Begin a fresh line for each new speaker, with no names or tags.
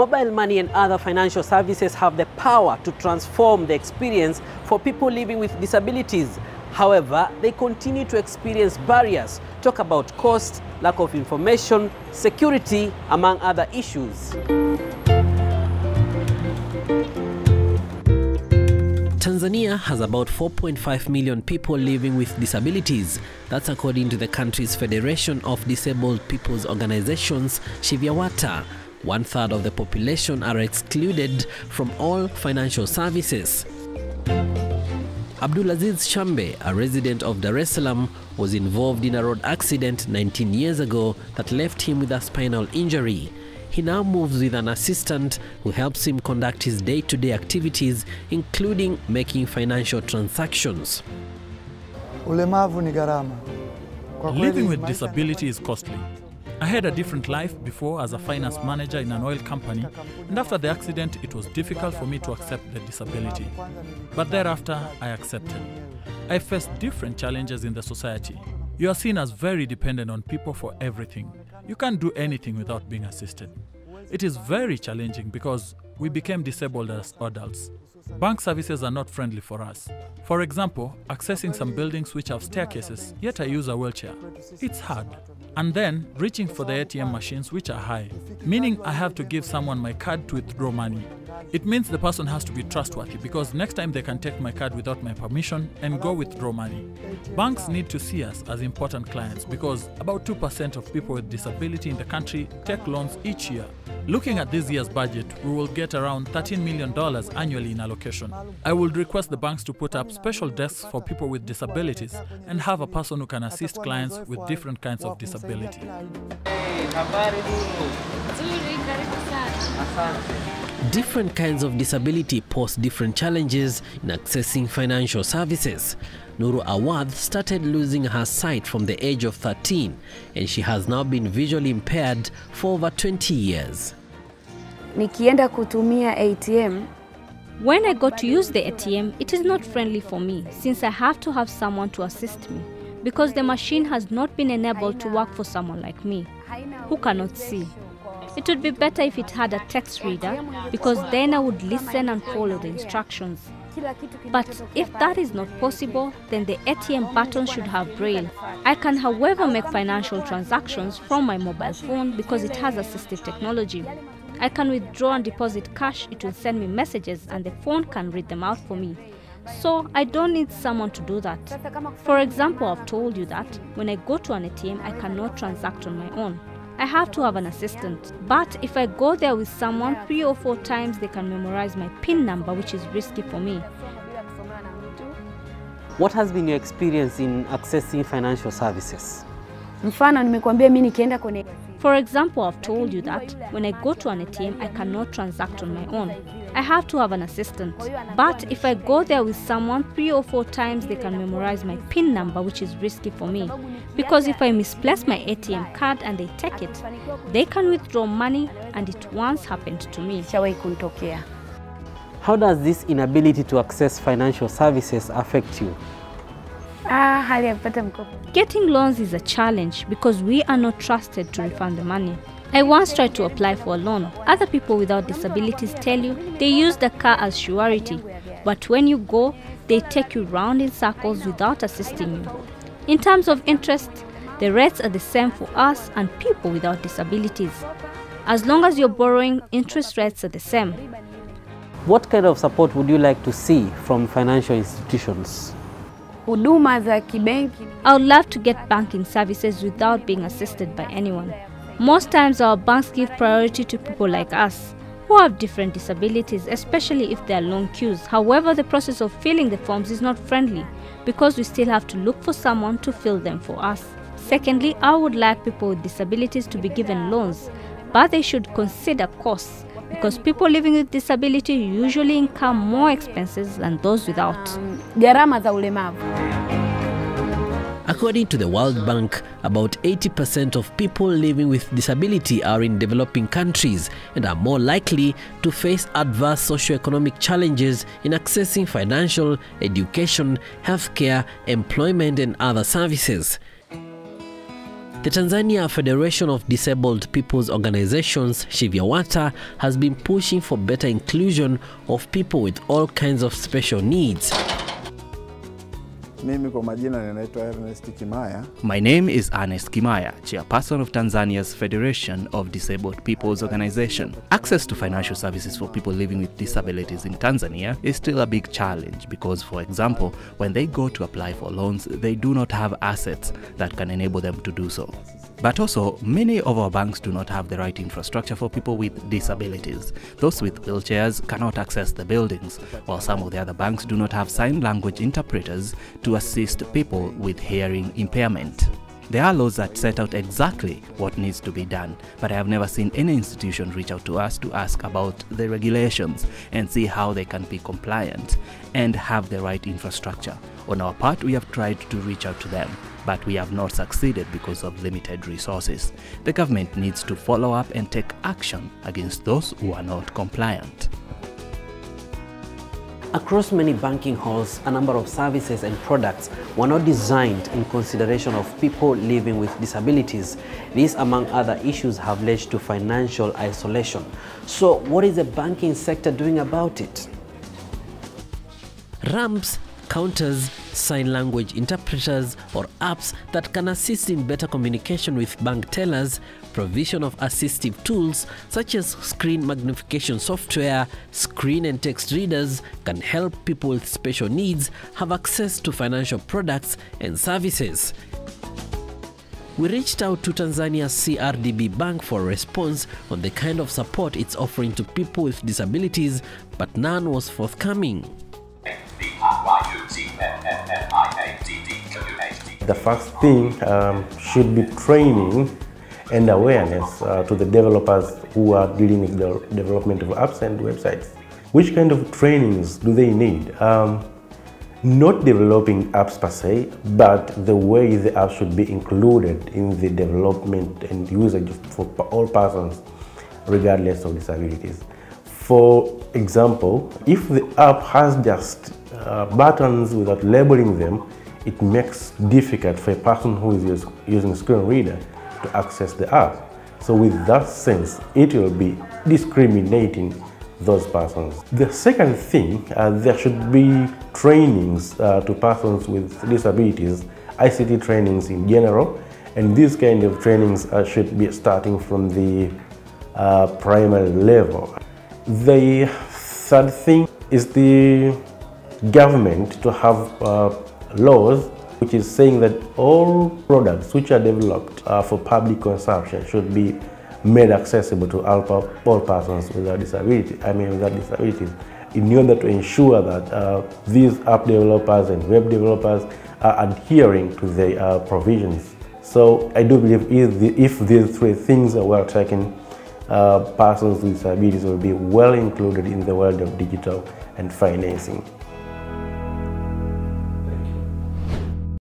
Mobile money and other financial services have the power to transform the experience for people living with disabilities. However, they continue to experience barriers. Talk about cost, lack of information, security, among other issues. Tanzania has about 4.5 million people living with disabilities. That's according to the country's Federation of Disabled People's Organizations, SHIVYAWATA. 1/3 of the population are excluded from all financial services. Abdulaziz Shambe, a resident of Dar es Salaam, was involved in a road accident 19 years ago that left him with a spinal injury. He now moves with an assistant who helps him conduct his day-to-day activities, including making financial transactions.
Living with disability is costly. I had a different life before as a finance manager in an oil company, and after the accident it was difficult for me to accept the disability. But thereafter I accepted. I faced different challenges in the society. You are seen as very dependent on people for everything. You can't do anything without being assisted. It is very challenging because we became disabled as adults. Bank services are not friendly for us. For example, accessing some buildings which have staircases, yet I use a wheelchair. It's hard. And then reaching for the ATM machines which are high, meaning I have to give someone my card to withdraw money. It means the person has to be trustworthy because next time they can take my card without my permission and go withdraw money. Banks need to see us as important clients because about 2% of people with disability in the country take loans each year. Looking at this year's budget, we will get around $13 million annually in allocation. I would request the banks to put up special desks for people with disabilities and have a person who can assist clients with different kinds of disability.
Different kinds of disability pose different challenges in accessing financial services. Nuru Awadh started losing her sight from the age of 13, and she has now been visually impaired for over 20 years.
Nikienda kutumia ATM.
When I go to use the ATM, it is not friendly for me since I have to have someone to assist me because the machine has not been enabled to work for someone like me who cannot see. It would be better if it had a text reader because then I would listen and follow the instructions. But if that is not possible, then the ATM button should have braille. I can, however, make financial transactions from my mobile phone because it has assistive technology. I can withdraw and deposit cash, it will send me messages and the phone can read them out for me. So I don't need someone to do that. For example, I've told you that when I go to an ATM, I cannot transact on my own. I have to have an assistant. But if I go there with someone 3 or 4 times, they can memorize my PIN number, which is risky for me.
What has been your experience in accessing financial services?
For example, I've told you that when I go to an ATM, I cannot transact on my own. I have to have an assistant. But if I go there with someone 3 or 4 times, they can memorize my PIN number, which is risky for me. Because if I misplace my ATM card and they take it, they can withdraw money, and it once happened to me.
How does this inability to access financial services affect you?
Getting loans is a challenge because we are not trusted to refund the money. I once tried to apply for a loan. Other people without disabilities tell you they use the car as surety, but when you go, they take you round in circles without assisting you. In terms of interest, the rates are the same for us and people without disabilities. As long as you're borrowing, interest rates are the same.
What kind of support would you like to see from financial institutions?
I would love to get banking services without being assisted by anyone. Most times our banks give priority to people like us who have different disabilities, especially if there are long queues. However, the process of filling the forms is not friendly because we still have to look for someone to fill them for us. Secondly, I would like people with disabilities to be given loans, but they should consider costs because people living with disability usually incur more expenses than those without.
According to the World Bank, about 80% of people living with disability are in developing countries and are more likely to face adverse socio-economic challenges in accessing financial, education, healthcare, employment and other services. The Tanzania Federation of Disabled People's Organizations, SHIVYAWATA, has been pushing for better inclusion of people with all kinds of special needs.
My
name is Ernest Kimaya, chairperson of Tanzania's Federation of Disabled People's Organization. Access to financial services for people living with disabilities in Tanzania is still a big challenge because, for example, when they go to apply for loans, they do not have assets that can enable them to do so. But also, many of our banks do not have the right infrastructure for people with disabilities. Those with wheelchairs cannot access the buildings, while some of the other banks do not have sign language interpreters to assist people with hearing impairment. There are laws that set out exactly what needs to be done, but I have never seen any institution reach out to us to ask about the regulations and see how they can be compliant and have the right infrastructure. On our part, we have tried to reach out to them, but we have not succeeded because of limited resources. The government needs to follow up and take action against those who are not compliant.
Across many banking halls, a number of services and products were not designed in consideration of people living with disabilities. These, among other issues, have led to financial isolation. So what is the banking sector doing about it? Ramps, counters, sign language interpreters, or apps that can assist in better communication with bank tellers, provision of assistive tools such as screen magnification software, screen and text readers can help people with special needs have access to financial products and services. We reached out to Tanzania's CRDB Bank for a response on the kind of support it's offering to people with disabilities, but none was forthcoming.
The first thing should be training and awareness to the developers who are dealing with the development of apps and websites. Which kind of trainings do they need? Not developing apps per se, but the way the app should be included in the development and usage for all persons, regardless of disabilities. For example, if the app has just buttons without labeling them, it makes it difficult for a person who is using a screen reader to access the app. So with that sense, it will be discriminating those persons. The second thing, there should be trainings to persons with disabilities, ICT trainings in general, and these kind of trainings should be starting from the primary level. The third thing is the government to have laws which is saying that all products which are developed for public consumption should be made accessible to all persons without disabilities, in order to ensure that these app developers and web developers are adhering to the provisions. So I do believe if these three things are well taken, persons with disabilities will be well included in the world of digital and financing.